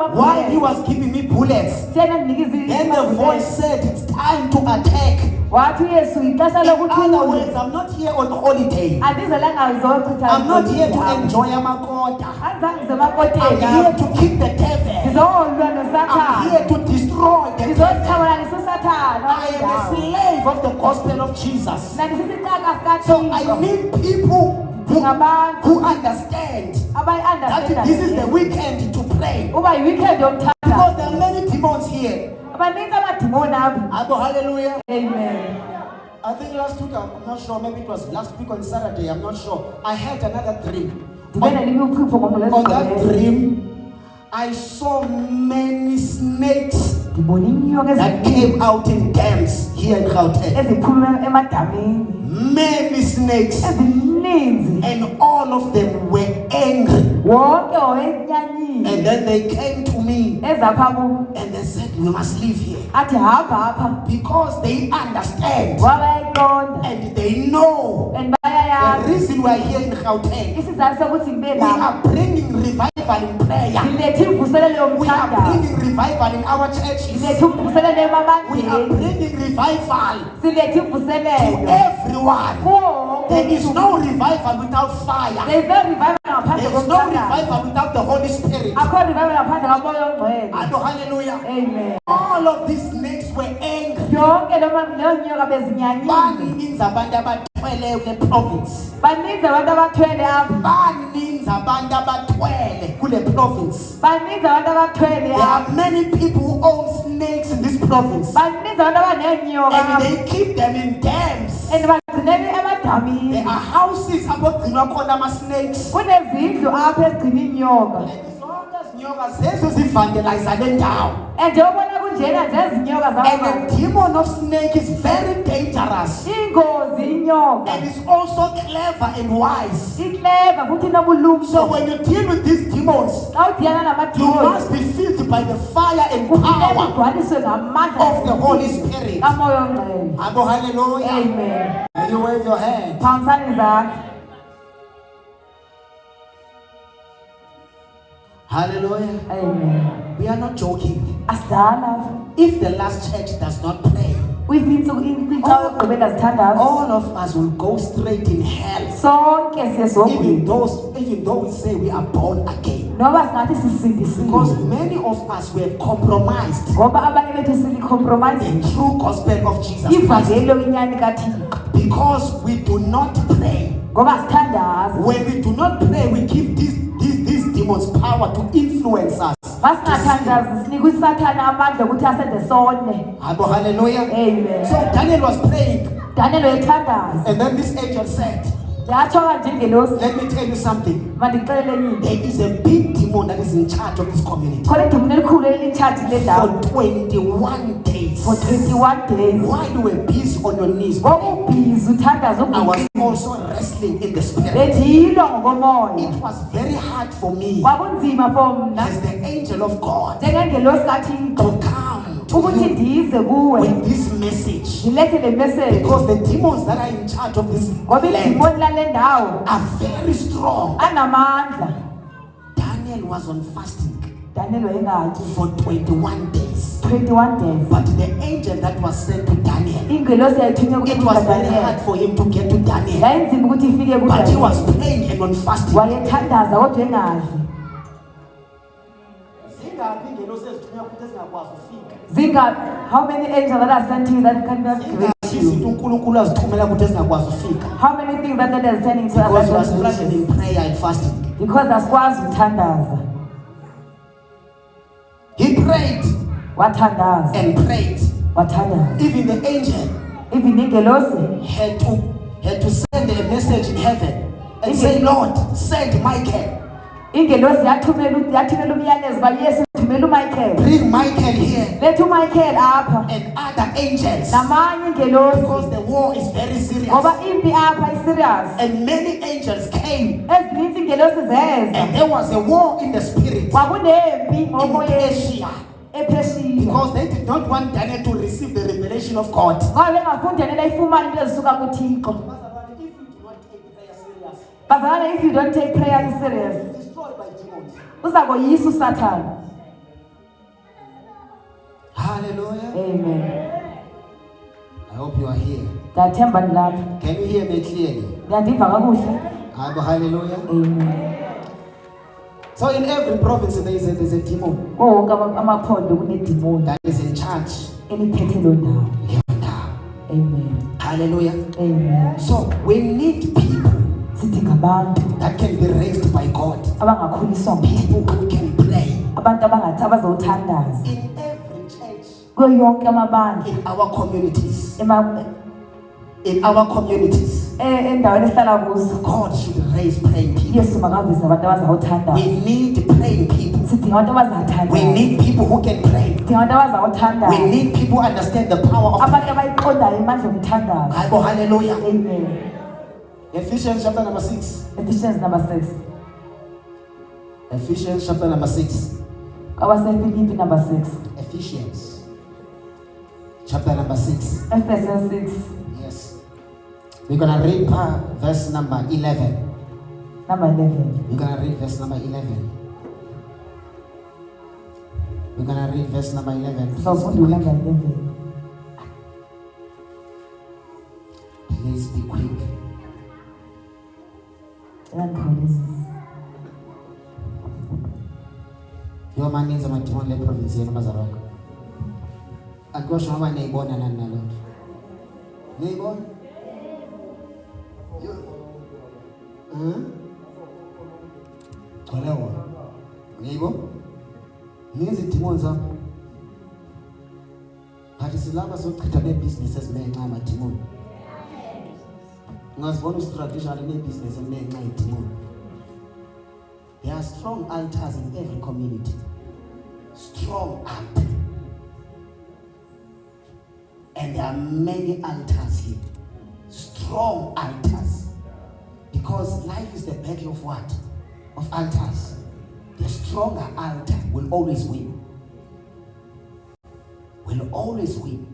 While he was giving me bullets, then the voice said, it's time to attack. In other words, I'm not here on holiday. I'm not here to enjoy Amakota. I'm here to keep the devil. I'm here to destroy the devil. I am a slave of the gospel of Jesus. So I need people who understand that this is the weekend to pray. Because there are many demons here. Hallelujah. Amen. I think last week, I'm not sure, maybe it was last week on Saturday, I'm not sure. I had another dream. On that dream, I saw many snakes that came out in dams here in Gauteng. Many snakes. And all of them were angry. And then they came to me and they said, we must leave here. Because they understand and they know the reason we are here in Gauteng. We are bringing revival in prayer. We are bringing revival in our churches. We are bringing revival to everyone. There is no revival without fire. There is no revival without the Holy Spirit. Hallelujah. Amen. All of these snakes were angry. Ban means abanda batwele province. Ban means abanda batwele kule province. There are many people who own snakes in this province. And they keep them in dams. There are houses about the snakes. And the demon of snake is very dangerous. And it's also clever and wise. So when you deal with these demons, you must be filled by the fire and power of the Holy Spirit. Hallelujah. Amen. May you wave your hand. Hallelujah. Amen. We are not joking. If the last church does not pray, all of us will go straight in hell. Even though we say we are born again. Because many of us were compromised the true gospel of Jesus Christ. Because we do not pray. When we do not pray, we give these demons power to influence us. Hallelujah. Amen. So Daniel was praying. And then this angel said, let me tell you something. There is a big demon that is in charge of this community. For 21 days. While you were busy on your knees, I was also wrestling in the spirit. It was very hard for me as the angel of God to come with this message. Because the demons that are in charge of this land are very strong. Daniel was on fasting for 21 days. But the angel that was sent to Daniel, it was very hard for him to get to Daniel. But he was praying and on fasting. How many angels that are sent to you that cannot reach you? How many things that are sending to us? Because you are struggling in prayer and fasting. Because that's why we tanders. He prayed. What tanders? And prayed. What tanders? Even the angel had to send a message in heaven and say, Lord, send Michael. Bring Michael here. And other angels. Because the war is very serious. And many angels came. And there was a war in the spirit. In Asia. Because they did not want Daniel to receive the revelation of God. If you don't take prayer serious, Hallelujah. Amen. I hope you are here. Can you hear me clearly? Hallelujah. Amen. So in every province there is a demon that is in charge. Amen. Hallelujah. Amen. So we need people that can be raised by God. People who can pray. In every church. In our communities. In our communities. God should raise praying people. We need praying people. We need people who can pray. We need people who understand the power of prayer. Hallelujah. Amen. Ephesians chapter number 6. Ephesians number 6. Ephesians chapter number 6. Number 6. Ephesians chapter number 6. Ephesians 6. Yes. We're gonna read verse number 11. Number 11. We're gonna read verse number 11. We're gonna read verse number 11. Please be quick. Your man needs a matrimonial province in Mazarok. I go show my neighbor and another. Neighbor? Neighbor? Means it was up. But it's a lot of businesses made time at Timon. As bonus traditional business and make my Timon. There are strong altars in every community. Strong altar. And there are many altars here. Strong altars. Because life is the battle of what? Of altars. The stronger altar will always win. Will always win.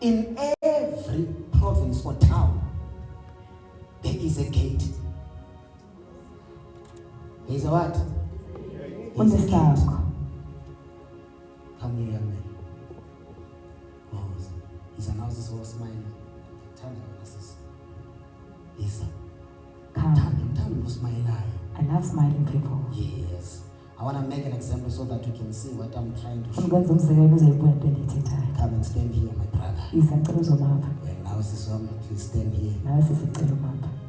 In every province or town, there is a gate. There is a what? There is a gate. Come here, young man. Oh, his announces all smiling. Tell him this is. Listen. Tell him to smile. I love smiling people. Yes. I want to make an example so that you can see what I'm trying to show. Come and stand here, my brother. And now this one, please stand here.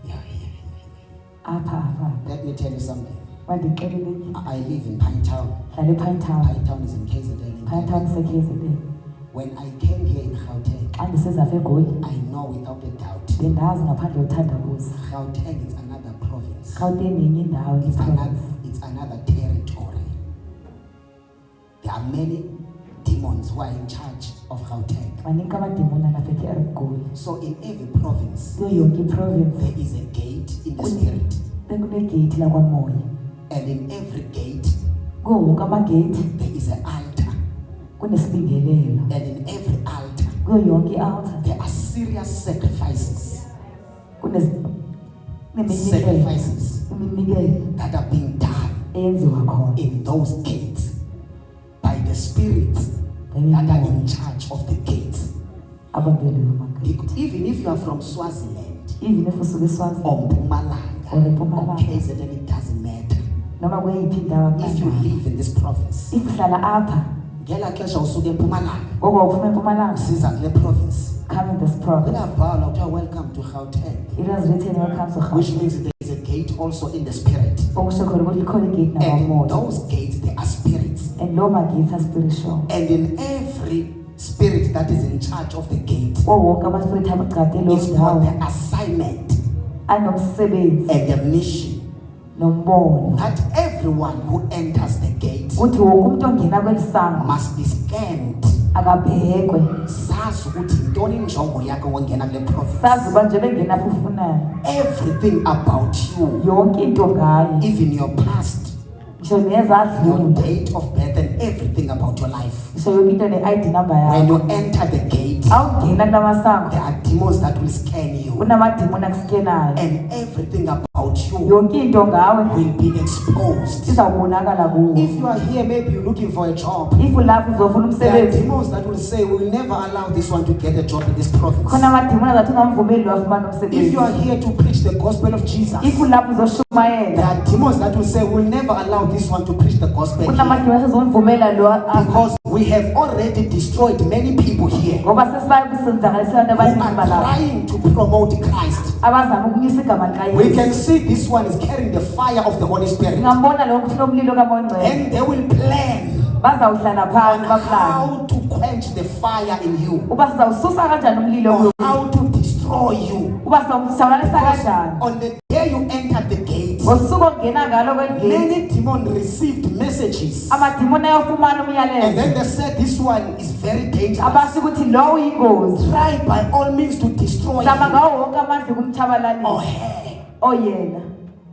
Yeah, here. Let me tell you something. I live in Pine Town. Pine Town is in KZN. When I came here in Gauteng, I know without a doubt, Gauteng is another province. It's another territory. There are many demons who are in charge of Gauteng. So in every province, there is a gate in the spirit. And in every gate, there is an altar. And in every altar, there are serious sacrifices. Sacrifices that are being done in those gates by the spirits that are in charge of the gates. Even if you are from Swaziland, or Mpumalanga, or KZN, it doesn't matter. If you live in this province, province. Come in this province. Welcome to Gauteng. It was written welcome to Gauteng. Which means there is a gate also in the spirit. And in those gates there are spirits. And Loma gates are spiritual. And in every spirit that is in charge of the gate is for the assignment and the mission that everyone who enters the gate must be scanned. Everything about you, even your past, your date of birth, and everything about your life. When you enter the gate, there are demons that will scan you, and everything about about you will be exposed. If you are here, maybe you're looking for a job. There are demons that will say, we will never allow this one to get a job in this province. If you are here to preach the gospel of Jesus, there are demons that will say, we will never allow this one to preach the gospel here. Because we have already destroyed many people here who are trying to promote Christ. We can see this one is carrying the fire of the Holy Spirit, and they will plan on how to quench the fire in you, or how to destroy you. Because on the day you entered the gate, many demons received messages, and then they said this one is very dangerous. Try by all means to destroy you. Oh yeah.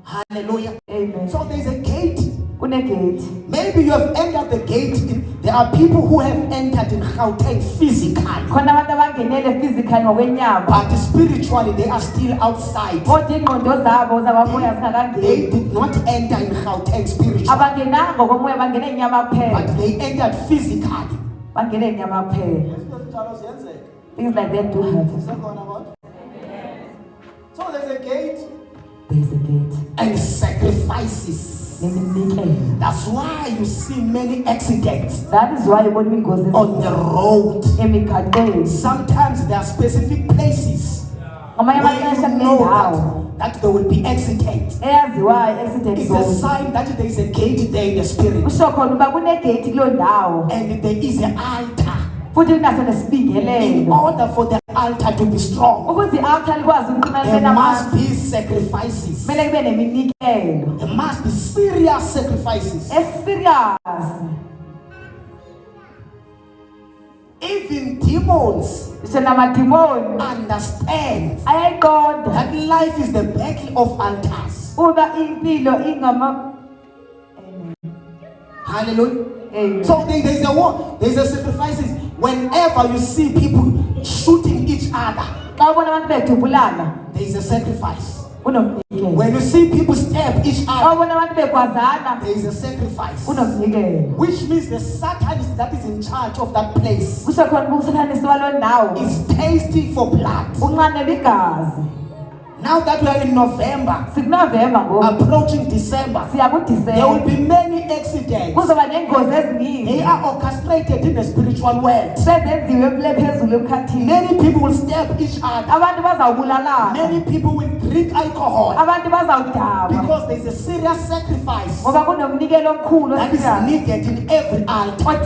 Hallelujah. Amen. So there's a gate. Maybe you have entered the gate. There are people who have entered in Gauteng physically, but spiritually they are still outside. They did not enter in Gauteng spiritually, but they entered physically. Things like that do happen. So there's a gate. There's a gate. And sacrifices. That's why you see many accidents. That is why on the road. Sometimes there are specific places where you know that there will be accidents. It's a sign that there is a gate there in the spirit. And there is an altar. In order for the altar to be strong, there must be sacrifices. There must be serious sacrifices. Even demons understand that life is the battle of altars. Hallelujah. Amen. So there's a war, there's a sacrifices. Whenever you see people shooting each other, there is a sacrifice. When you see people stab each other, there is a sacrifice. Which means the Satanist that is in charge of that place is tasting for blood. Now that we are in November, approaching December, there will be many accidents. They are orchestrated in the spiritual world. Many people will stab each other. Many people will drink alcohol. Because there is a serious sacrifice that is needed in every altar. Why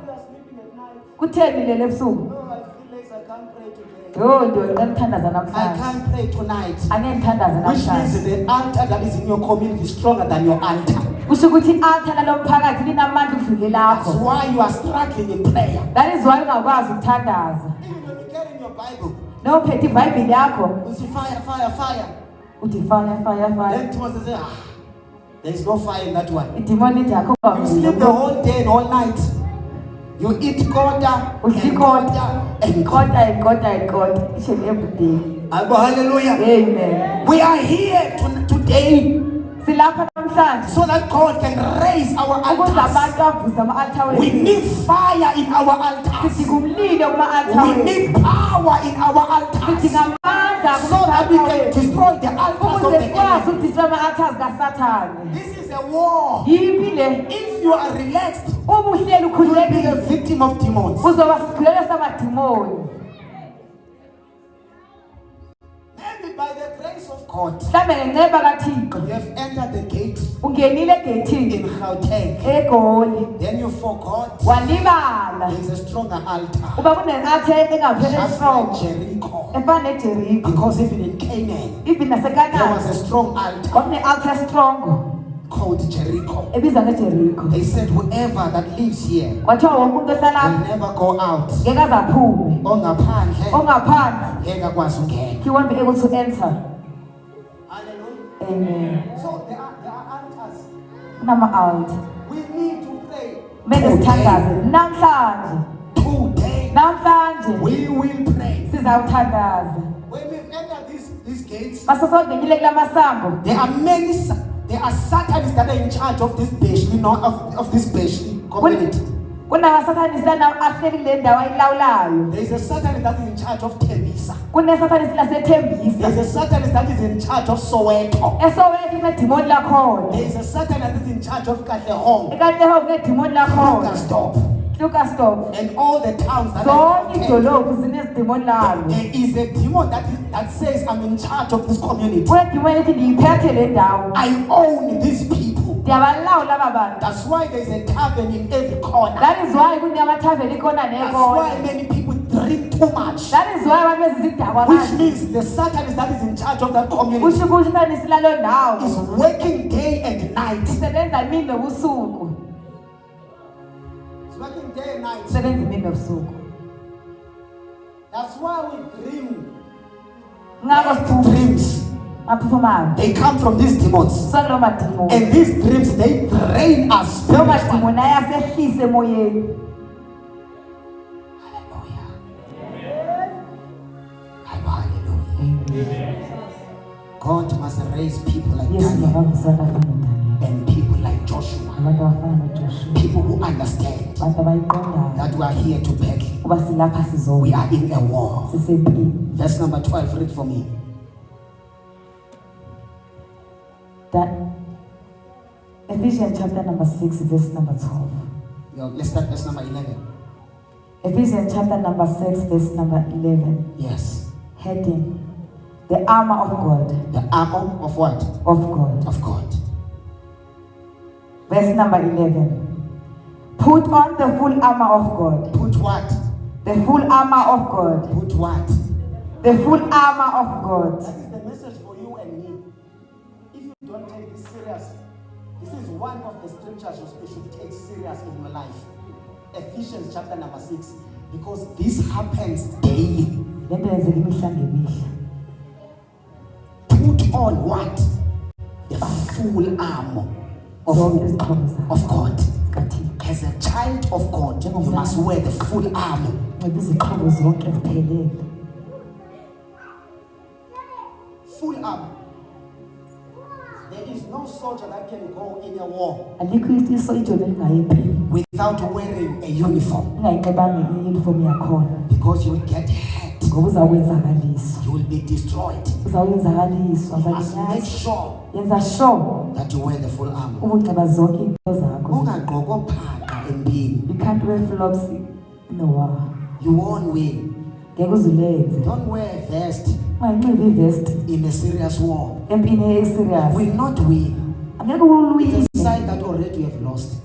you are sleeping at night? I can't pray tonight. Which means the altar that is in your community is stronger than your altar. That's why you are struggling in prayer. That is why you are even when you carry in your Bible, you see fire. Then Timothy says, there is no fire in that one. You sleep the whole day and all night. You eat quarter each and every day. Hallelujah. Amen. We are here today so that God can raise our altars. We need fire in our altars. We need power in our altars, so that we can destroy the altars of the enemy. This is a war. If you are relaxed, you will be a victim of demons. Maybe by the grace of God, you have entered the gate in Gauteng. Then you forgot there is a stronger altar, just like Jericho. Because even in Canaan, there was a strong altar called Jericho. They said whoever that lives here will never go out. He won't be able to enter. Hallelujah. Amen. So there are altars. We need to pray. Today we will pray. When we enter these gates, this. There are Satanists that are in charge of this Beshli, of this Beshli community. There is a Satanist that is in charge of Tembisa. There is a Satanist that is in charge of Soweto. There is a Satanist that is in charge of Katlehong, Krugersdorp, and all the towns that are in there is a demon that says, I'm in charge of this community. I own these people. That's why there is a tavern in every corner. That's why many people drink too much. Which means the Satanist that is in charge of that community is working day and night. It's working day and night. That's why we dream dreams. They come from these demons. And these dreams, they drain us. Hallelujah. Hallelujah. God must raise people like Daniel and people like Joshua. People who understand that we are here to beg. We are in a war. Verse number 12, read for me. That Ephesians chapter number 6, verse number 12. Let's start verse number 11. Ephesians chapter number 6, verse number 11. Yes. Heading, the armor of God. The armor of what? Of God. Of God. Verse number 11. Put on the full armor of God. Put what? The full armor of God. Put what? The full armor of God. That is the message for you and me. If you don't take this serious, this is one of the scriptures you should take serious in your life. Ephesians chapter number 6. Because this happens daily. Put on what? The full armor of God. As a child of God, you must wear the full armor. Full armor. There is no soldier that can go in a war without wearing a uniform. Because you will get hurt. You will be destroyed. You must make sure that you wear the full armor. You can't wear flops in the war. You won't win. Don't wear a vest in a serious war. Will not win. It's a sign that already you have lost.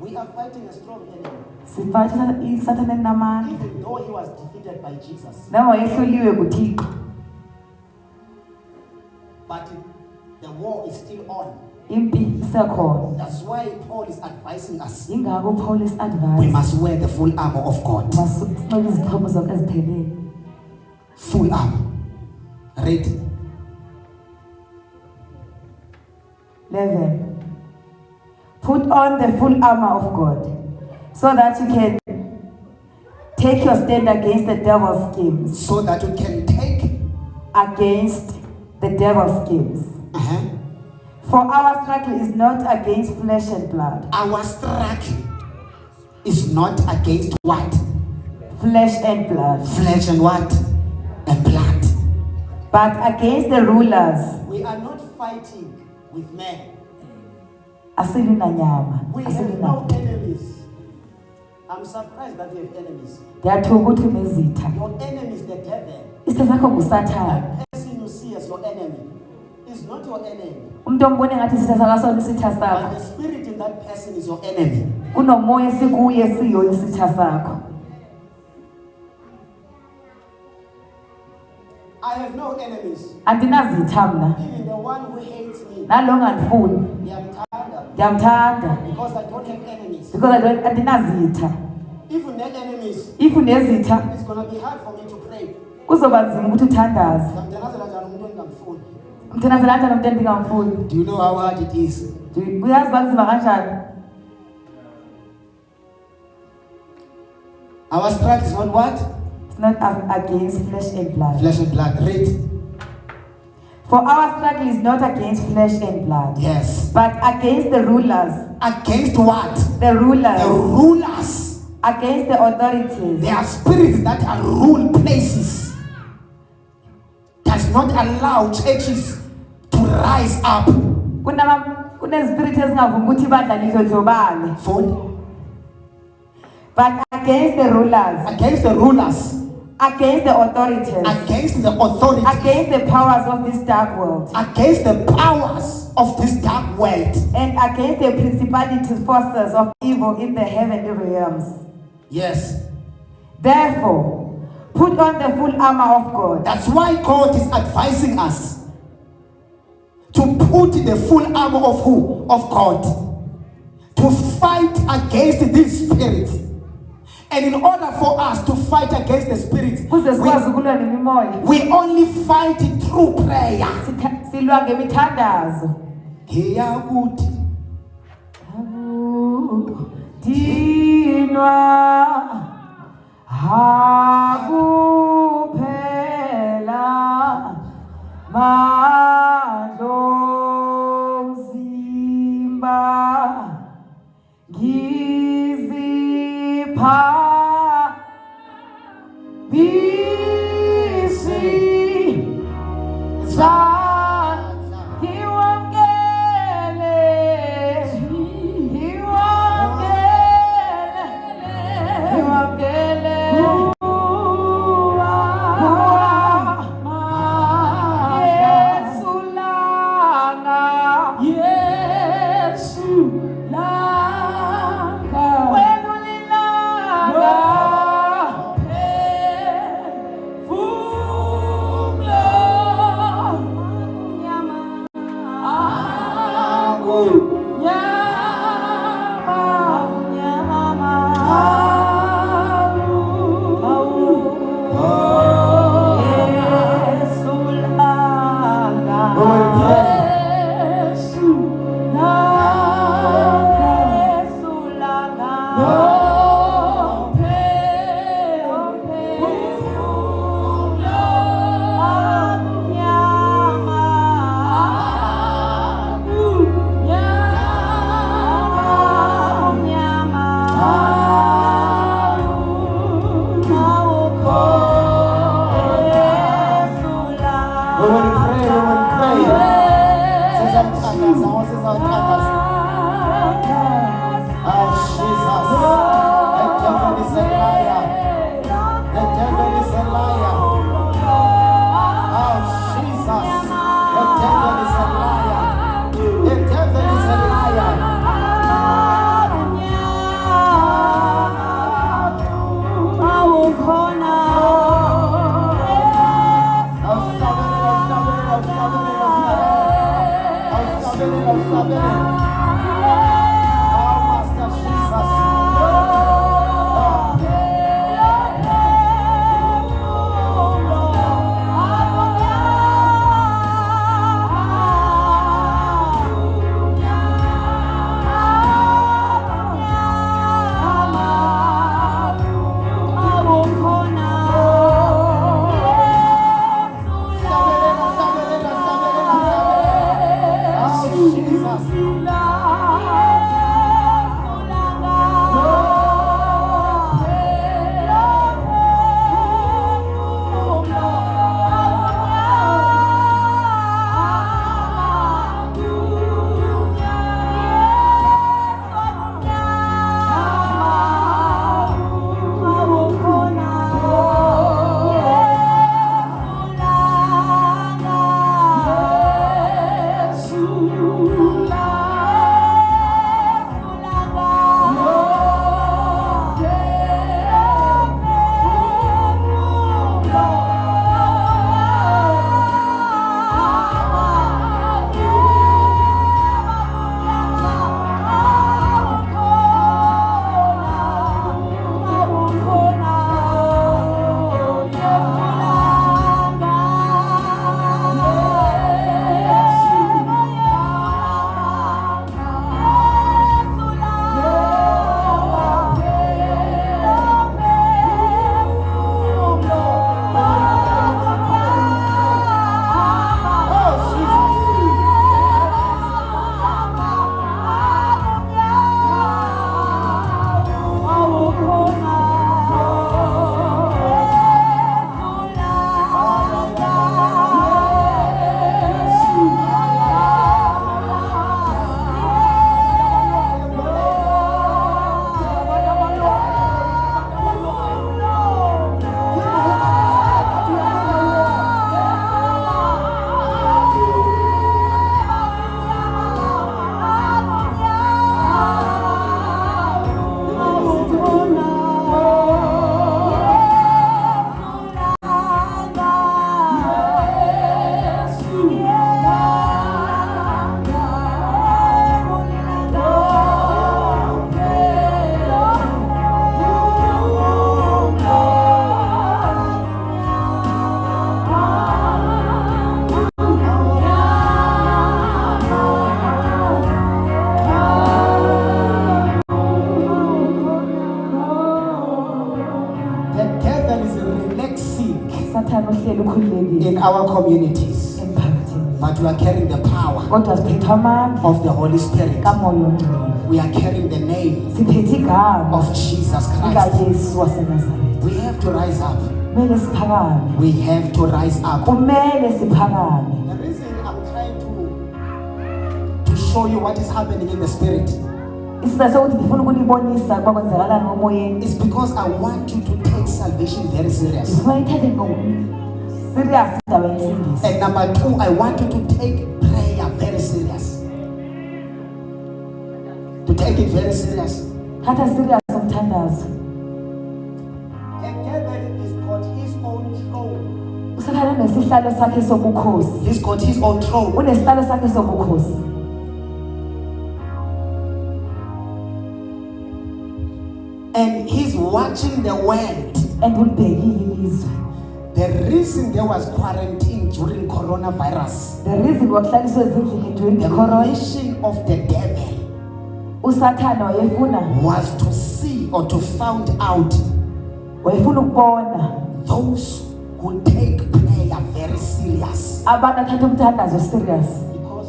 We are fighting a strong enemy. Even though he was defeated by Jesus. But the war is still on. That's why Paul is advising us. We must wear the full armor of God. Full armor. Read. 11. Put on the full armor of God, so that you can take your stand against the devil's schemes. So that you can take against the devil's schemes. For our struggle is not against flesh and blood. Our struggle is not against what? Flesh and blood. Flesh and what? And blood. But against the rulers. We are not fighting with men. We have no enemies. I'm surprised that we have enemies. Your enemy is the devil. That person you see as your enemy is not your enemy. But the spirit in that person is your enemy. I have no enemies. Even the one who hates me. Because I don't have enemies. Even the enemies. It's going to be hard for me to pray. Do you know how hard it is? Our struggle is not what? It's not against flesh and blood. Flesh and blood. Read. For our struggle is not against flesh and blood. Yes. But against the rulers. Against what? The rulers. The rulers. Against the authorities. There are spirits that are rule places. Does not allow churches to rise up. But against the rulers. Against the rulers. Against the authorities. Against the authorities. Against the powers of this dark world. Against the powers of this dark world. And against the principalities, forces of evil in the heavenly realms. Yes. Therefore, put on the full armor of God. That's why God is advising us to put the full armor of who? Of God. To fight against these spirits. And in order for us to fight against the spirits, we only fight it through prayer. Oh, Master Jesus. in our communities, but we are carrying the power of the Holy Spirit. We are carrying the name of Jesus Christ. We have to rise up. We have to rise up. The reason I'm trying to show you what is happening in the spirit is because I want you to take salvation very serious. And number two, I want you to take prayer very serious. To take it very serious. And David has got his own throne. He's got his own throne. And he's watching the world. The reason there was quarantine during coronavirus, the mission of the devil was to see or to find out those who take prayer very serious. Because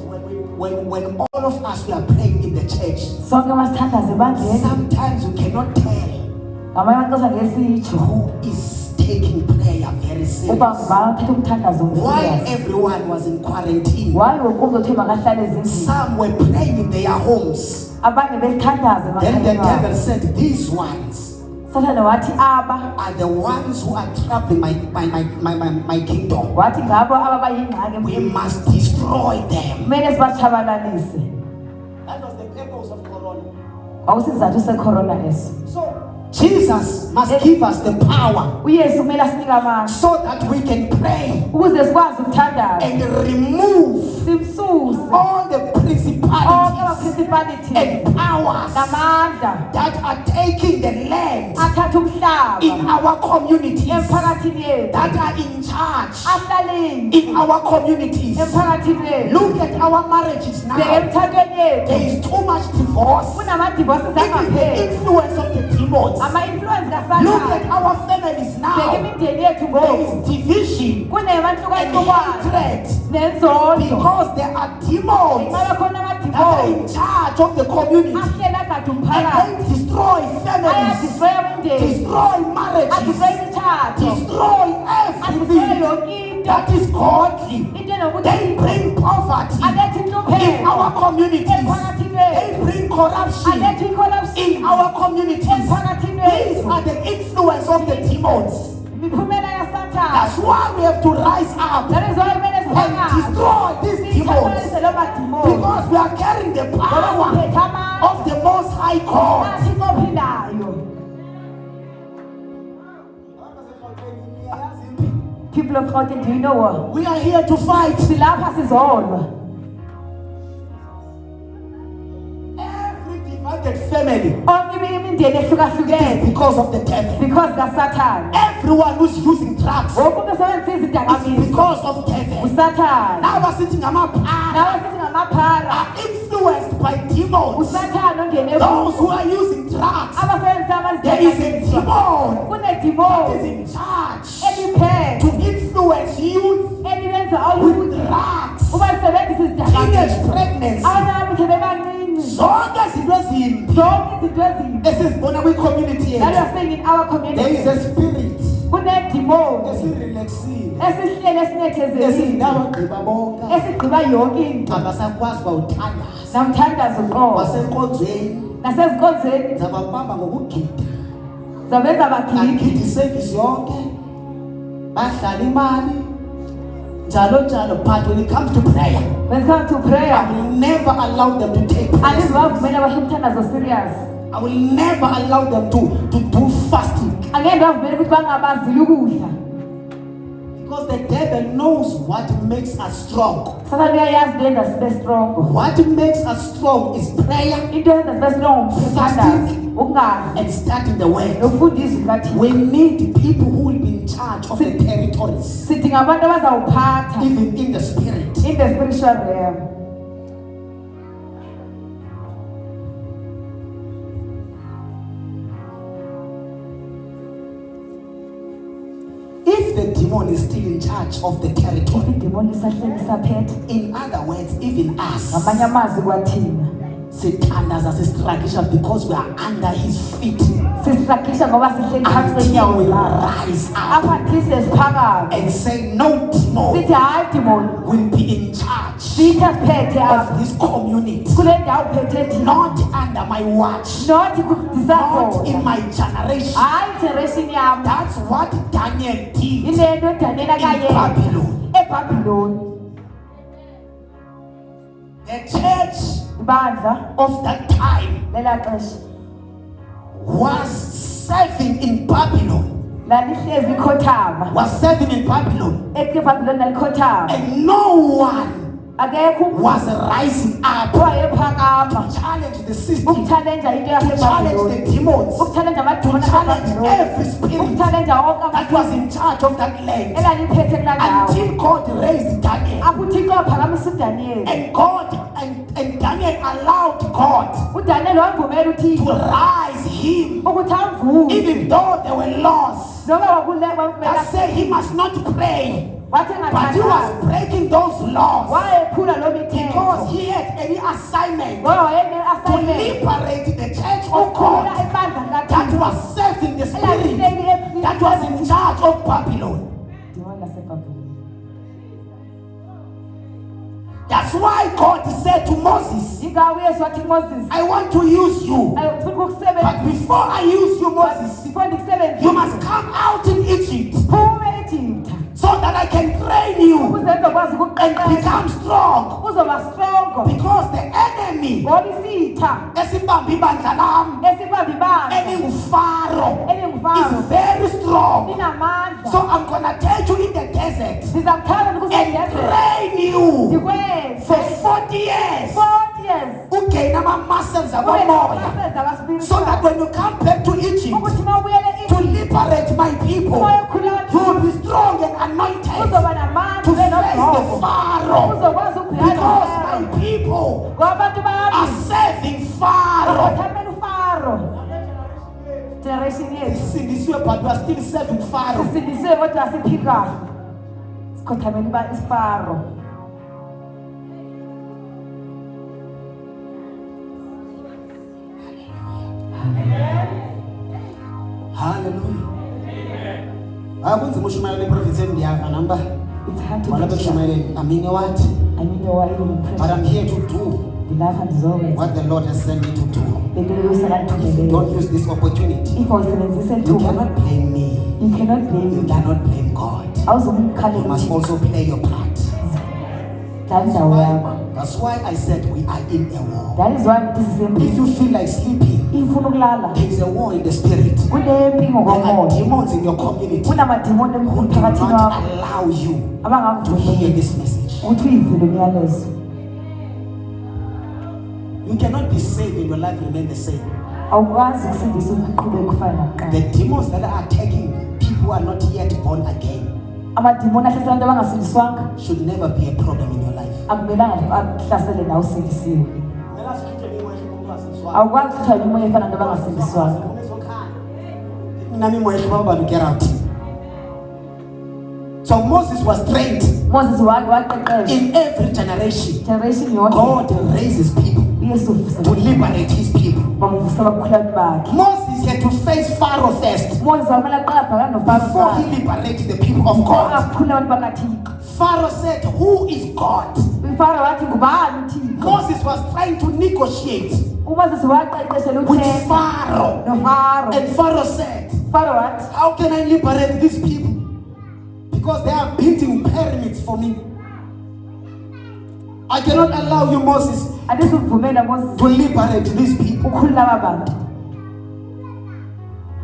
when all of us we are praying in the church, sometimes you cannot tell who is taking prayer very serious. While everyone was in quarantine, some were praying in their homes. Then the devil said, these ones are the ones who are troubling my kingdom. We must destroy them. That was the purpose of Corona. So Jesus must give us the power so that we can pray and remove all the principalities and powers that are taking the land in our communities, that are in charge in our communities. Look at our marriages now. There is too much divorce. Even the influence of the demons. Look at our families now. There is division and hatred because there are demons that are in charge of the community, and they destroy families, destroy marriages, destroy everything that is godly. They bring poverty in our communities. They bring corruption in our communities. These are the influence of the demons. That's why we have to rise up and destroy these demons, because we are carrying the power of the Most High God. People of Gauteng, do you know what? We are here to fight. Every divided family is because of the devil. Because of Satan. Everyone who's using drugs is because of devil. Now we're sitting are influenced by demons. Those who are using drugs, there is a demon that is in charge to influence youth with drugs, teenage pregnancy. This is Bonawi community. There is a spirit. But when it comes to prayer, I will never allow them to take place. I will never allow them to do fasting. Because the devil knows what makes us strong. What makes us strong is prayer, fasting, and starting the work. We need people who will be in charge of the territories, even in the spirit. In the spiritual realm. If the demon is still in charge of the territory. In other words, even us, sithandaza sistruggle because we are under his feet. Until we rise up and say, no demon will be in charge of this community, not under my watch, not in my generation. That's what Daniel did in Babylon. The church of that time was serving in Babylon. Was serving in Babylon. And no one was rising up to challenge the system, to challenge the demons, to challenge every spirit that was in charge of that land, until God raised Daniel. And Daniel allowed God to rise him, even though they were lost. That said he must not pray. But he was breaking those laws because he had any assignment to liberate the church of God that was serving the spirit that was in charge of Babylon. That's why God said to Moses, I want to use you. But before I use you, Moses, you must come out in Egypt, so that I can train you and become strong. Because the enemy, Pharaoh, is very strong. So I'm going to take you in the desert and train you for 40 years. Okay, now my muscles are more. So that when you come back to Egypt to liberate my people, you will be strong and anointed to face the Pharaoh. Because my people are serving Pharaoh. Generation years. But we are still serving Pharaoh. Hallelujah. It's hard to but I'm here to do what the Lord has sent me to do. If you don't use this opportunity, you cannot blame me. You cannot blame God. You must also play your part. That's why I said we are in a war. If you feel like sleeping, there is a war in the spirit. There are demons in your community who do not allow you to hear this message. You cannot be saved and your life remain the same. The demons that are attacking people who are not yet born again should never be a problem in your life. Get out. So Moses was trained. In every generation, God raises people to liberate his people. Moses had to face Pharaoh first before he liberated the people of God. Pharaoh said, who is God? Moses was trying to negotiate with Pharaoh. And Pharaoh said, how can I liberate these people? Because they are building pyramids for me. I cannot allow you, Moses, to liberate these people.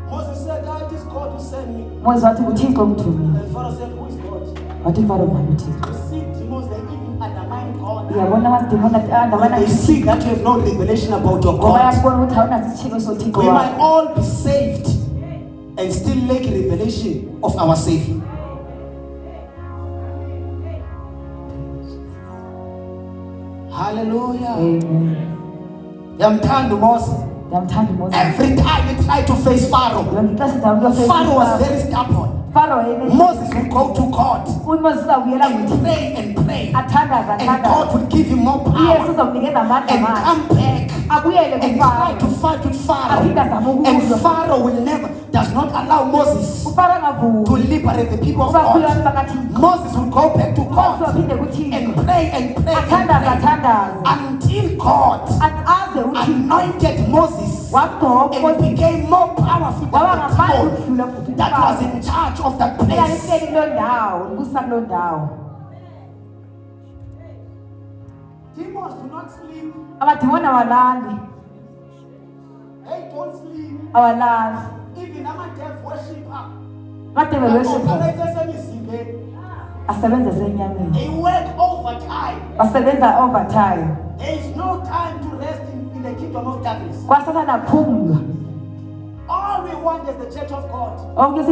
Moses said, it is God who sent me. And Pharaoh said, who is God? You see, demons, they even undermine God. When they see that you have no revelation about your God, we might all be saved and still lack revelation of our Savior. Hallelujah. Amen. Every time you try to face Pharaoh, Pharaoh was very stubborn. Moses would go to God and pray and pray. And God would give him more power and come back and try to fight with Pharaoh. And Pharaoh does not allow Moses to liberate the people of God. Moses will go back to God and pray and pray until God anointed Moses and became more powerful than the throne that was in charge of that place. Demons do not sleep. They don't sleep. Even amadev worshiper. They work overtime. There is no time to rest in the kingdom of darkness. All we want is the church of God. God is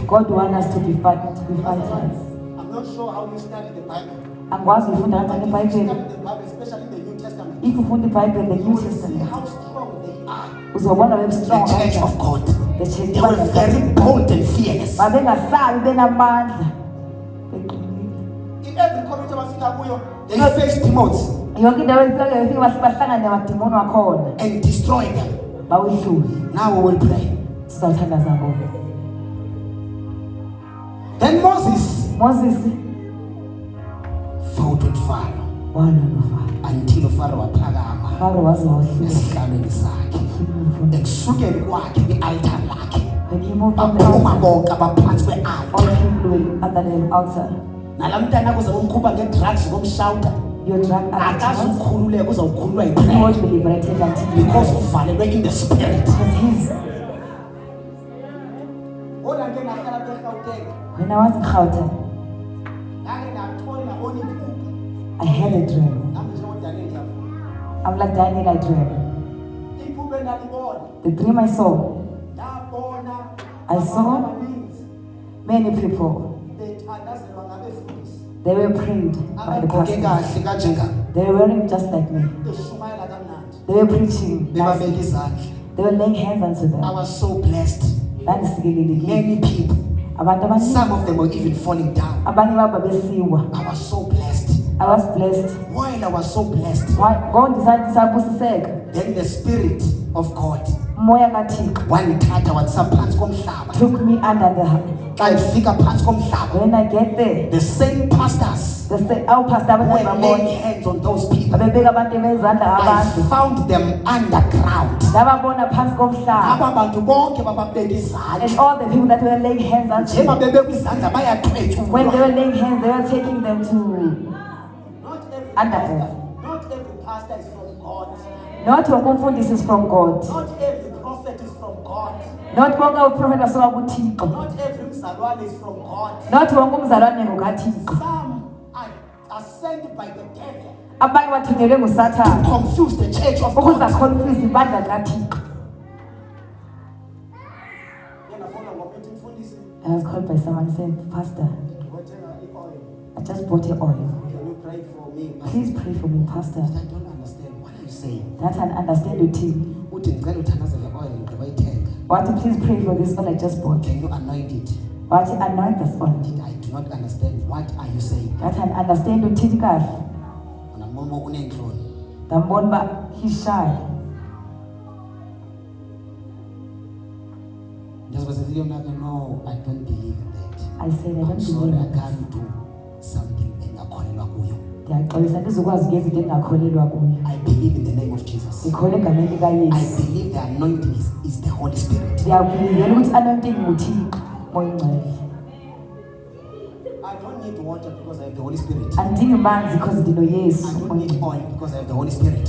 God wants us to be fighters. I'm not sure how you study the Bible. Especially the New Testament. If you find the Bible in the New Testament, how strong they are. The church of God. They were very bold and fearless. In every community of they faced demons and destroyed them. Now we will pray. Then Moses fought with Pharaoh until Pharaoh aphakama esihlalweni sakhe ekusukeni kwakhe kwi-altar lakhe baphuma bonke abaphansi kwe-altar. Nala mntana kuze kumkhupha nge-drugs komshawuta akazukhululeka uzawukhululwa yi-prayer because uvalelwe in the spirit. When I was in Gauteng, I had a dream. I'm like Daniel, I dream. The dream I saw many people. They were prayed by the pastor. They were wearing just like me. They were preaching. They were laying hands onto them. I was so blessed. Many people. Some of them were even falling down. I was so blessed. I was blessed. While I was so blessed, then the Spirit of God took me under the when I get there, the same pastors were laying hands on those people. I found them underground. And all the people that were laying hands on them, when they were laying hands, they were taking them to Not every pastor is from God. Not every is from God. Not every prophet is from God. Not every mzalwane is from God. Not some are sent by the devil to confuse the church of God. I was called by someone saying, Pastor, I just bought your oil. Can you pray for me? Please pray for me, Pastor. I don't understand. What are you saying? That I understand the team. What? Please pray for this oil I just bought. Can you anoint it? What? Anoint this oil. I do not understand. What are you saying? That I understand the team. He's shy. No, I don't believe that. I said I don't sorry, believe I can't do something I believe in the name of Jesus. I believe the anointing is the Holy Spirit. I don't need water because I have the Holy Spirit. I don't need oil because I have the Holy Spirit.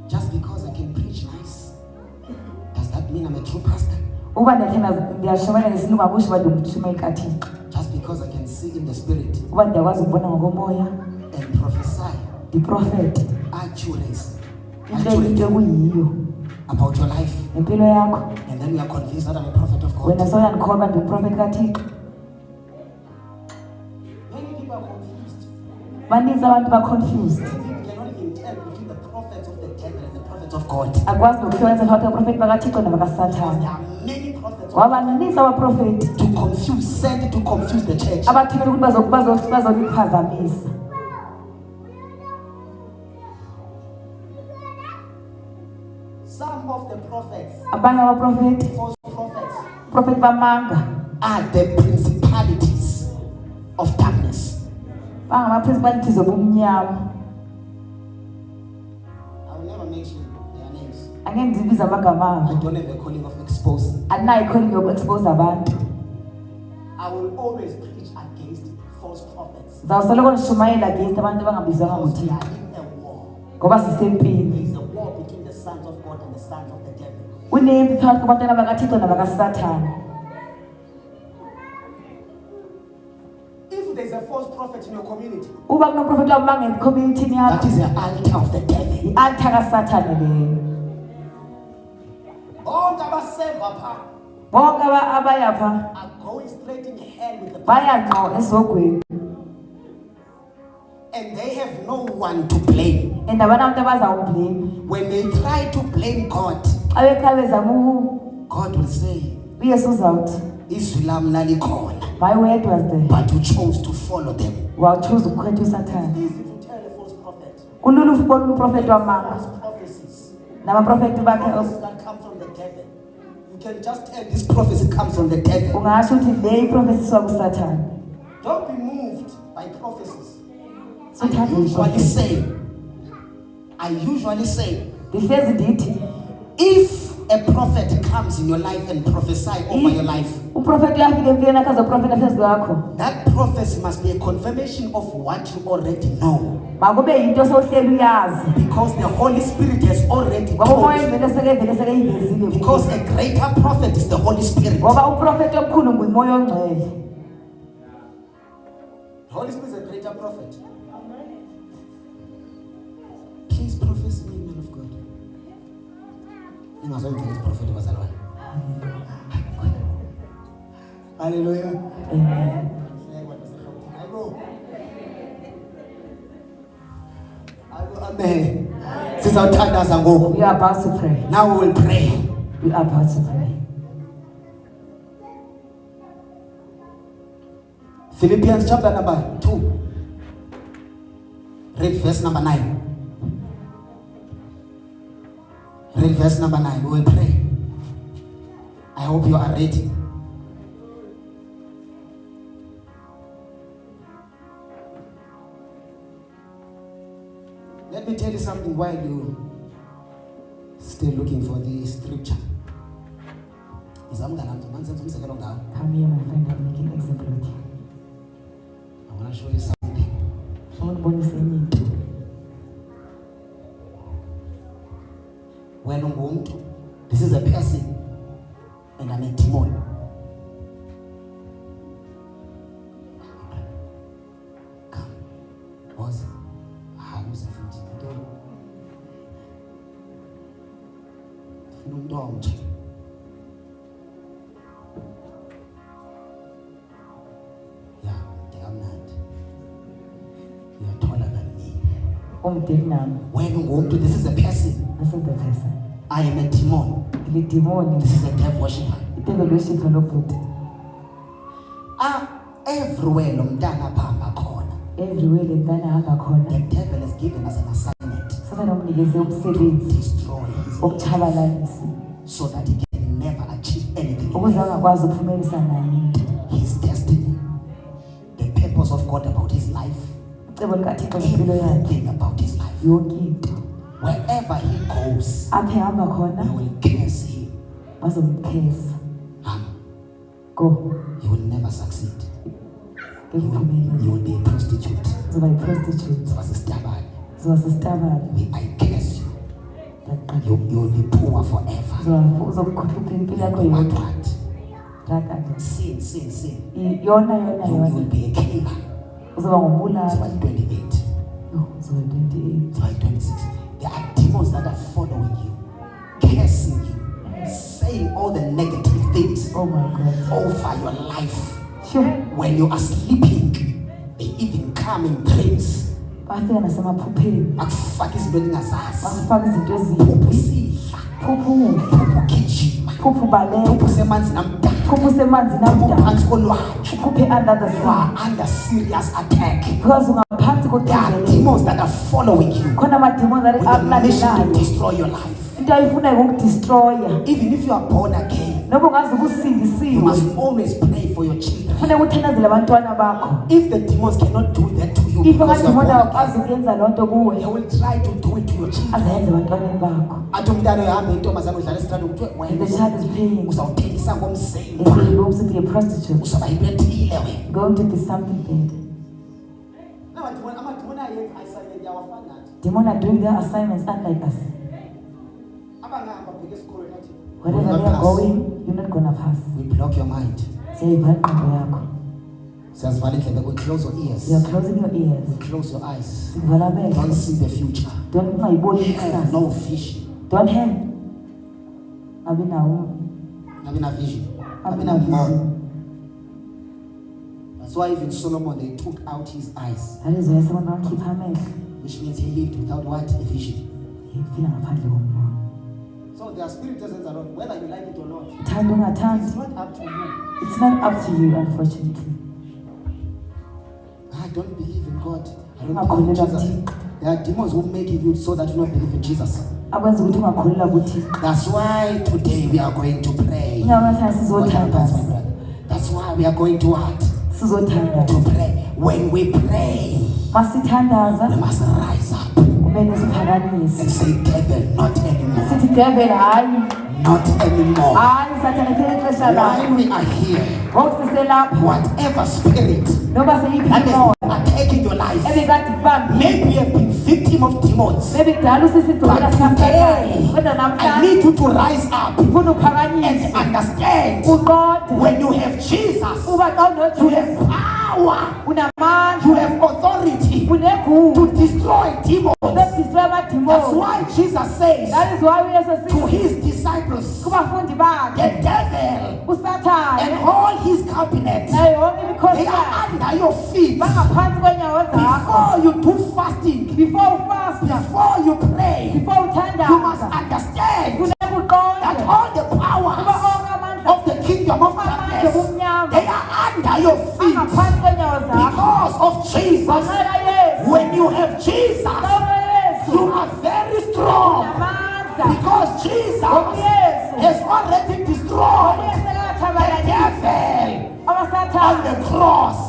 Just because I can preach nice, does that mean I'm a true pastor? Just because I can see in the spirit and prophesy the prophet accuracy about your life, and then you are convinced that I'm a prophet of God. When I saw and called the prophet, baninzi abantu ba-confused. You cannot even tell between the prophets of the devil and the prophets of God. Akwazi nokuhlukanisa phakathi kwabaprofethi bakaThixo There nabakaSathane. are many prophets Waba naninzi abaprofethi sent to confuse the church. abathumela ukuthi bazoliphazamisa. Some of the prophets, Abanye abaprofethi, false prophets, profethi bamanga, are the principalities of darkness. bangama-principalities obumnyama. I will never mention their names. Angeke ndibize amagama I abo. don't have a calling of exposing. Andinayo ikholingi yoku-expose abantu. I will always preach against false prophets. Zawusoloko ndishumayela against abantu abangabizwanga Because we nguThixo are in a war. ngoba sisempini. There is a war between the sons of God and the sons of the devil. Kunempi phakathi kwabantwana bakaThixo nabakaSathane. If there is a false prophet in your community, Uba kunomprofethi wamanga ecommunity that yakho, is the altar of the devil. i-altar kaSathane leyo. All the pha Bonke abayapha are going straight in hell with the baya ngqo esogweni. and they have no one to blame. And abanabantu abazawublame. When they try to blame God, Xa bekhaya bezama God will say, uyesu uzawuthi, izwi lam lalikhona, my word was there. but you chose to follow them. Wawuchuza ukukhetha uSathane. Easy to tell a false prophet. Kulula ukubona umprofethi wamanga False prophecies. nabaprofethi bakhe. Prophecies that come from the devil. You can just tell this prophecy comes from the devil. Ungasho ukuthi le iprofesi isuka kuSathane. Don't be moved by prophecies. Suthanda I usually say, Ndihlezi ndithi if a prophet comes in your life and prophesy over your life, uprofethi uyafika empilweni yakho azoprofetha phezu kwakho, that prophecy must be a confirmation of what you already know. makube yinto sowuhleli uyazi. Because the Holy Spirit has already Ngoba told umoya you. ivele sekeyivezile. Because a greater prophet is the Holy Spirit. Ngoba uprofethi omkhulu ngumoya ongcwele. The Holy Spirit is a greater prophet. Please prophesy me, man of God. Prophet was alive. Hallelujah. Amen. Amen. Sizawuthandaza ngoku. We are about to pray. Now we will pray. We are about to pray. Philippians chapter number 2. Read verse number 9. Read verse number 9. We will pray. I hope you are ready. Let me tell you something while you still looking for the scripture. Come here, my friend. I'm making an example with you. I want to show you something. I want to bonus in When this is a person and I'm a demon. Come. What's who's the food? Yeah, they are not. You are taller than me. When this is a person. This is the person. I am a demon. The demon This is a devil worshipper. devil worshipper lokuthi. Everywhere lomntana phamba khona. Everywhere le ntana hamba The khona. devil has given us an assignment Sathane umnikeze to umsebenzi destroy his life wokutshabalalisa so that he can never achieve anything in ukuze life. angakwazi ukuphumelisa nayo into. His destiny, the purpose of God about his life, Ucebo lukaThixo ngempilo yakhe everything about his life. yonke into. Wherever he goes, Aphe hamba khona we will curse him. bazomkhesa. Go. He will never succeed. Ngeke You uphumelele. will be a prostitute. Uzoba yi-prostitute. Zoba sisitabane. Uzoba sisitabane. I curse you. Ndiyaqala. You will be poor forever. Uzokukhuphela impilo yakho What, yonke. what? Ndiyaqala. Sin. Yona You yona. will be a killer. Uzoba ngumulali. Zoba 28. No, uzoba 28. Zoba 26. There are demons that are following you, cursing you, saying all the negative things Oh my God. over your life. Sure. When you are sleeping, they even come in dreams bafika nasemaphupheni bakufaka izinto eningazazi, bakufaka izinto ezimbi, phuphu sidla, phuphu phuphu gijima, phuphu baleka, phuphu semanzini amdaka, phuphu semanzini amdaka, phansi kolwandle, phuphu under the you sun, are under serious attack. because ungaphansi There are kokucinzeleka. demons that are following you Khona amademons with the mission to akulandelayo destroy your life. into ayifuna ukukudestroya. Even if you are born again, Noma ungaze you kusindisiwe must always pray for your children. kufanele uthandazele abantwana bakho. If the demons cannot do that to you If because you are born amademons again, akwazi ukuyenza loo nto kuwe, they will try to do it to your children. azayenze ebantwaneni bakho. Athi umntana uyahambe intombazana udlala esithandwa kuthiwe And the wena child is praying, uzawuthengisa and ngomzimba, he goes to be a prostitute, uzaba yinto ethile wena. going to be something bad. Amademoni ayenza assignment yawo afana nathi. Demons are doing their assignments unlike us. Abangahamba bheke esikolweni athi Wherever they are going, you're not gonna pass. we block your mind. Siyayivala ingqondo yakho. Siyazivala indlebe, we close your ears, You are closing your ears. we close your eyes. Sivala amehlo. Don't see the future. Don't ungayiboni Have ikusasa. no vision. Don't have. Abi nawo. Have a vision. Have Abi a na more. vision. That's why even Solomon, they took out his eyes, That is why someone don't keep amehlo. which means he lived without what? A vision. Yifila ngaphandle kombono. So their spirit doesn't alone, whether you like it or not. Thanda ungathandi. It's not up to you. It's not up to you, unfortunately. I don't believe in God. I don't Ungakholelwa believe in Jesus. kuThixo. There are demons who make you so that you don't believe in Jesus. Akwenza ukuthi ungakholelwa kuThixo. That's why today we are going to pray. Ingawathanda What happens, my sizothandaza. brother? That's why we are going to what? Sizothandaza. To pray. When we pray, Masithandaza we must rise up kumele siphakamise. and say, devil, not anymore. Sithi devil hayi. Not anymore. Hayi sathana phela ixesha lakho. While we are here, Ngokusiselapha whatever spirit noma seyiphi that imoya is attacking your life, ebikade kubambile. maybe you have been victim of demons. Maybe kudala usisidudula But sikamthakayo. today, Kodwa I namhlanje need you to rise up ufuna and uphakanyiswe. understand Uqonde when you have Jesus, uba xa you unoJesu have power, you unamandla, have authority unegunya to destroy demons. lokudistroy That's amadimoni. why Jesus says That is why uYesu to sithi his disciples, kubafundi bakhe the devil and usathane all his cabinet, nayo yonke imikhosi they are yakhe under your feet. bangaphansi kwenyawo zakho. Before you do fasting, Before ufasta, before you pray, before you must uthandaza, understand funeka that uqonde all the kuba powers onke amandla of the kingdom of amandla darkness, obumnyama they are under your feet bangaphansi kwenyawo zakho. because of Jesus. Ngenxa Yesu, When you have Jesus, ngenxa Yesu, you are very strong namandla. because Jesus Yesu, has already destroyed uYesu the akathabalalisha devil on abasathane the cross.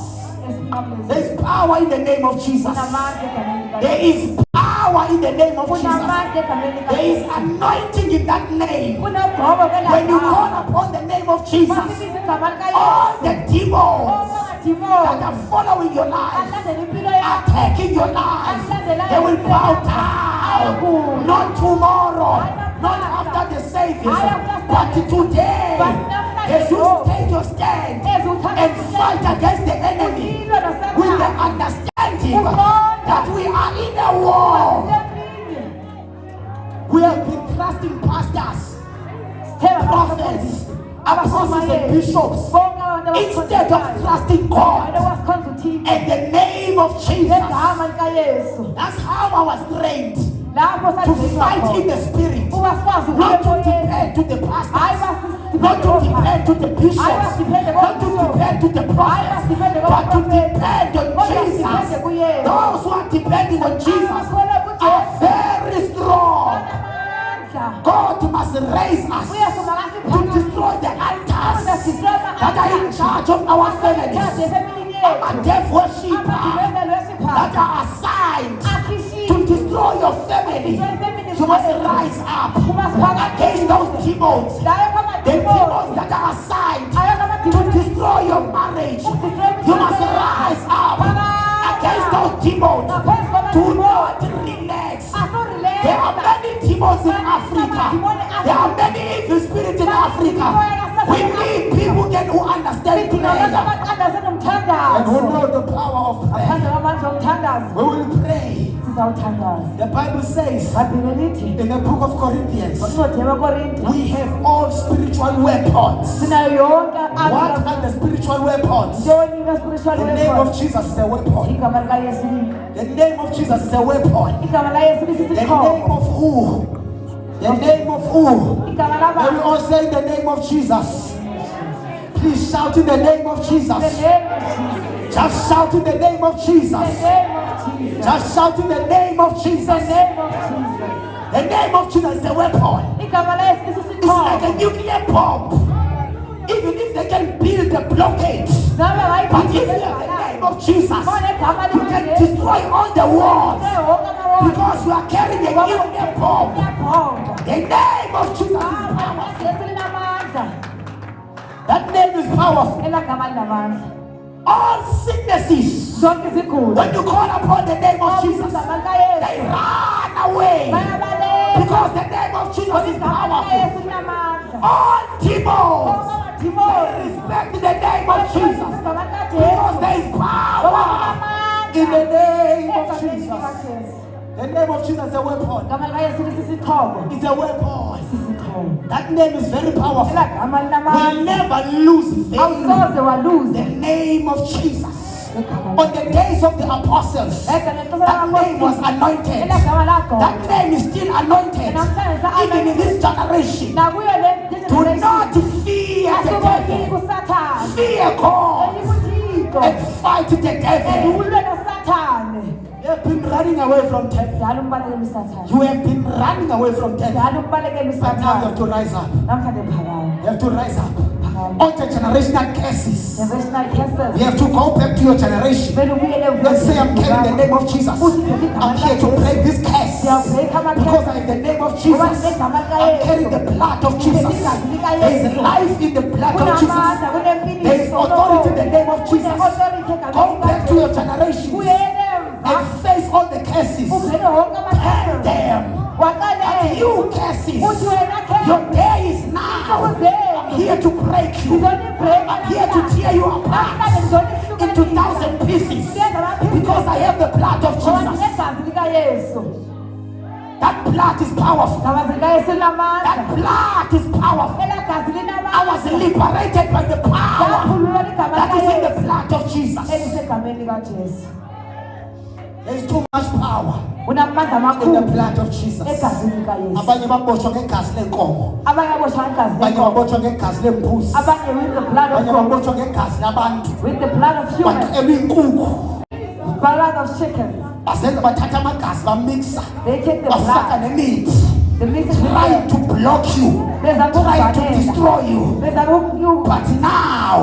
esinqamlezweni. There is power in the name of Jesus. Unamandla egameni likaYesu. There is power in the name of Jesus. Unamandla egameni There is likaYesu. anointing in that name. Unogqobo When you kwelaa call upon the name of Jesus, masibiza igama all likaYesu. the demons Abangadimoni that are following your life, alandela impilo yakho. attacking your life, they will bow down. Not tomorrow, not after the Savior, but today. As you take your stand and fight against the enemy with the understanding that we are in a war. We have been trusting pastors, prophets, apostles, and bishops instead of trusting God in the name of Jesus. That's how I was trained to fight in the spirit, not to depend to the pastors, not to depend to the bishops, not to depend to the prophets, but to depend on Jesus. Those who are depending on Jesus are very strong. God must raise us to destroy the altars that are in charge of our families. Our deaf worshippers that are assigned to destroy your family. You must rise up against those demons. The demons that are assigned to destroy your marriage. You must rise up against those demons. Do not relax. There are many demons in Africa. There are many evil spirits in Africa. We need people who understand prayer and who know the power of prayer. We will pray. The Bible says in the book of Corinthians, we have all spiritual weapons What are the spiritual weapons? The name of Jesus is a weapon. The name of Jesus is a weapon. The name of who? The name of who? May we all say the name of Jesus. Please shout in the name of Jesus. Just shout in the name of Jesus. Just shout in the name of Jesus. The name of Jesus is a weapon. It's like a nuclear bomb. Even if they can build a blockade, but if you have the name of Jesus, you can destroy all the walls, because you are carrying a nuclear bomb. The name of Jesus is powerful. That name is powerful. All sicknesses, when you call upon the name of Jesus, they run away, because the name of Jesus is powerful. All demons, they respect the name of Jesus, because there is power in the name of Jesus. The name of Jesus is a weapon. It's a weapon. That name is very powerful. We'll never lose the name of Jesus. On the days of the apostles, that name was anointed. That name is still anointed even in this generation. Do not fear the devil. Fear God and fight the devil. You have been running away from death. You have been running away from death. But now you have to rise up. You have to rise up. All the generational curses, you have to go back to your generation and say, I'm carrying the name of Jesus. I'm here to break this curse, because I have the name of Jesus. I'm carrying the blood of Jesus. There is life in the blood of Jesus. There is authority in the name of Jesus. Go back to your generation and face all the curses. Tell them that you curses, your day is now. I'm here to break you. I'm here to tear you apart into 1,000 pieces, because I have the blood of Jesus. That blood is powerful. That blood is powerful. I was liberated by the power that is in the blood of Jesus. There is too much power in the blood of Jesus. Abanye baboshwa ngegazi lenkomo, abanye baboshwa ngegazi lembuzi, abanye baboshwa ngegazi labantu, baqela inkukhu, blood of chicken. bazenza bathatha amagazi bamixa, bafaka nemithi, trying to block you, trying to destroy you. But now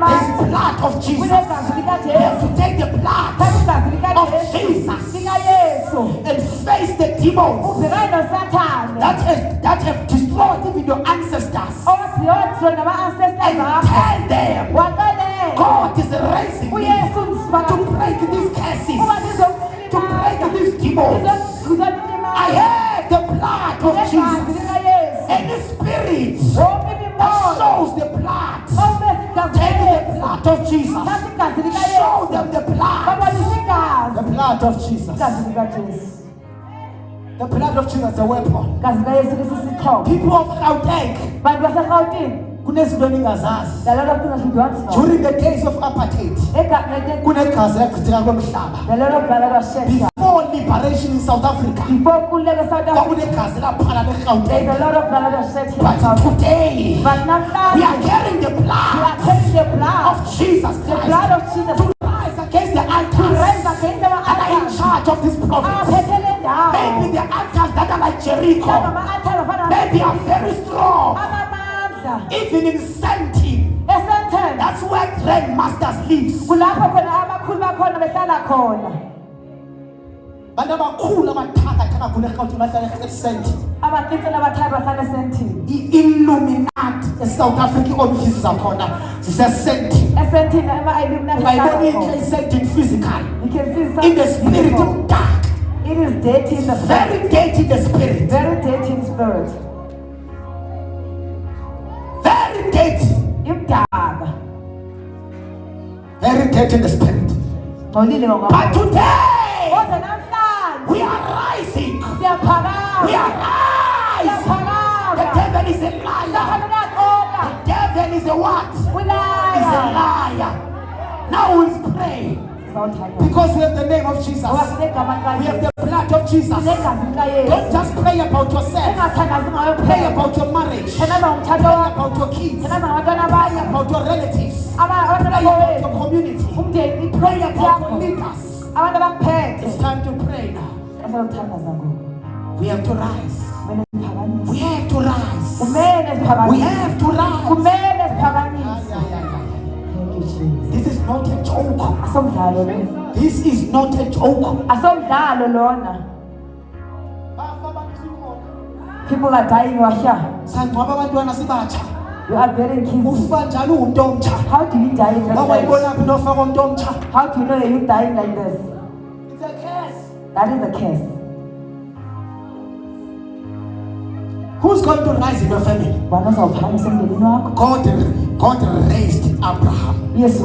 there's blood of Jesus. You have to take the blood of Jesus and face the demons that have destroyed even your ancestors, and tell them God is raising me to break these curses, to break these demons. I have the blood of Jesus, and the spirit that shows the blood. Take the blood of Jesus. Show them the blood. The blood of Jesus. The blood of Jesus is a weapon. People of Gauteng, kunezinto ningazazi. During the days of apartheid, kunegazi echitheka komhlaba. Before liberation in South Africa, kwakunegazi laphala leGauteng. But today, we are carrying the blood of Jesus Christ to rise against the altars that are in charge of this province. Maybe the altars that are like Jericho, maybe are very strong. Even in Sentin, that's where grandmasters live. Illuminati eSouth Africa offices zakhona ziseSentin. Sentin physical. In the spirit dark. It is dirty in the spirit. Very dirty in the spirit. Very dirty in spirit. Very dirty. Very dirty in the spirit. But today, we are rising. We are rising. The devil is a liar. The devil is is a what? Is a liar. Now we pray. Because we have the name of Jesus. We have the blood of Jesus. Don't just pray about yourself. Pray about your marriage. Pray about your kids. Pray about your relatives. Pray about your community. Pray about your leaders. It's time to pray now. We have to rise. We have to rise. We have to rise. This is not a joke. This is not a joke. People are dying. You are burying kids. How do you die in this way? How do you know that you dying like this? It's a curse. That is a curse. Who's going to rise in your family? God raised Abraham in his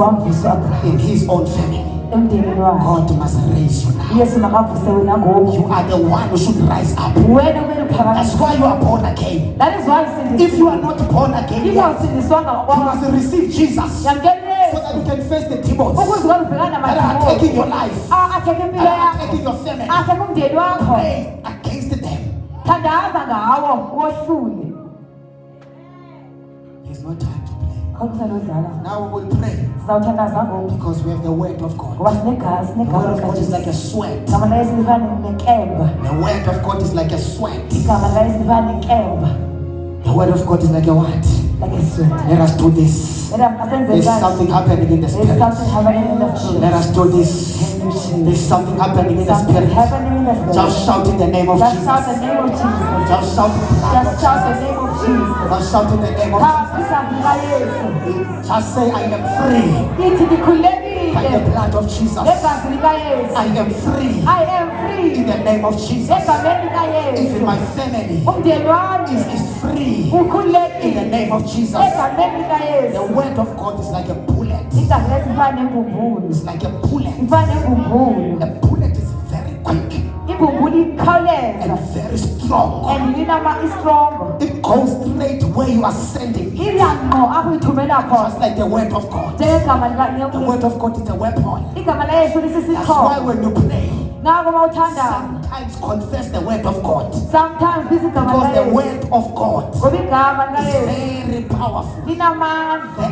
own family. God must raise you now. You are the one who should rise up. That's why you are born again. If you are not born again yet, you must receive Jesus so that you can face the demons that are taking your life, that are taking your family. Pray against them. There's no time to play. Now we will pray because we have the word of God. The word of God is like a sweat. The word of God is like a sweat. The word of God is like a what? Like a sweat. Let us do this. There's something happening in the spirit. Let us do this. There's something happening in the spirit. Just shout in the name of Jesus. Just shout in the name of Jesus. Just shout in the name of Jesus. Just say, I am free. By the blood of Jesus. I am free. In the name of Jesus. Even my family is free. In the name of Jesus. The word of God is like a bullet. It's like a bullet. A bullet is very quick and very strong. It goes straight where you are sending it. Just like the word of God. The word of God is a weapon. That's why when you pray, sometimes confess the word of God. Because the word of God is very powerful. There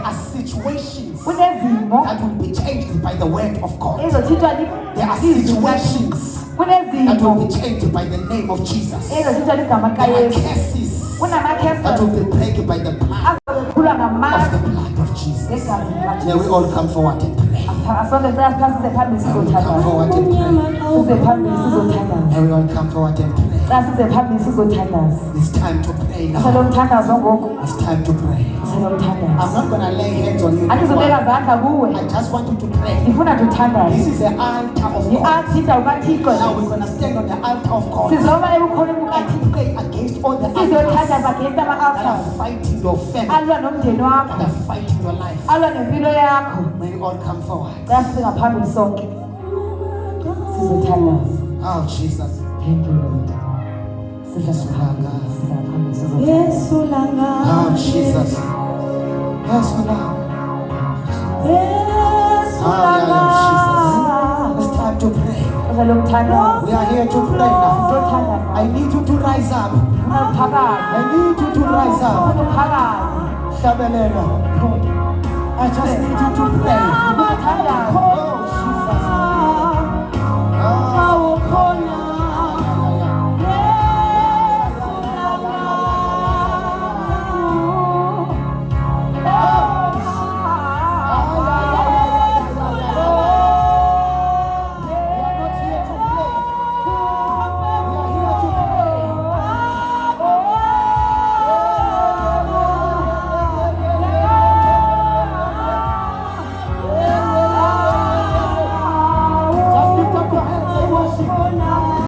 are situations that will be changed by the word of God. There are situations that will be changed by the name of Jesus. There are cases that will be broken by the blood of Jesus. May we all come forward and pray. Come forward and pray. Everyone come forward and pray. It's time to pray now. It's time to pray. I'm not going to lay hands on you. I just want you to pray. This is the altar of God. Now we're going to stand on the altar of God and pray against all the altars that are fighting your family, that are fighting your life. May you all come forward. Oh, Jesus. Thank you, Lord. Oh, Jesus. It's time to pray. We are here to pray now. I need you to rise up. I need you to rise up. I just need you to pray. Oh,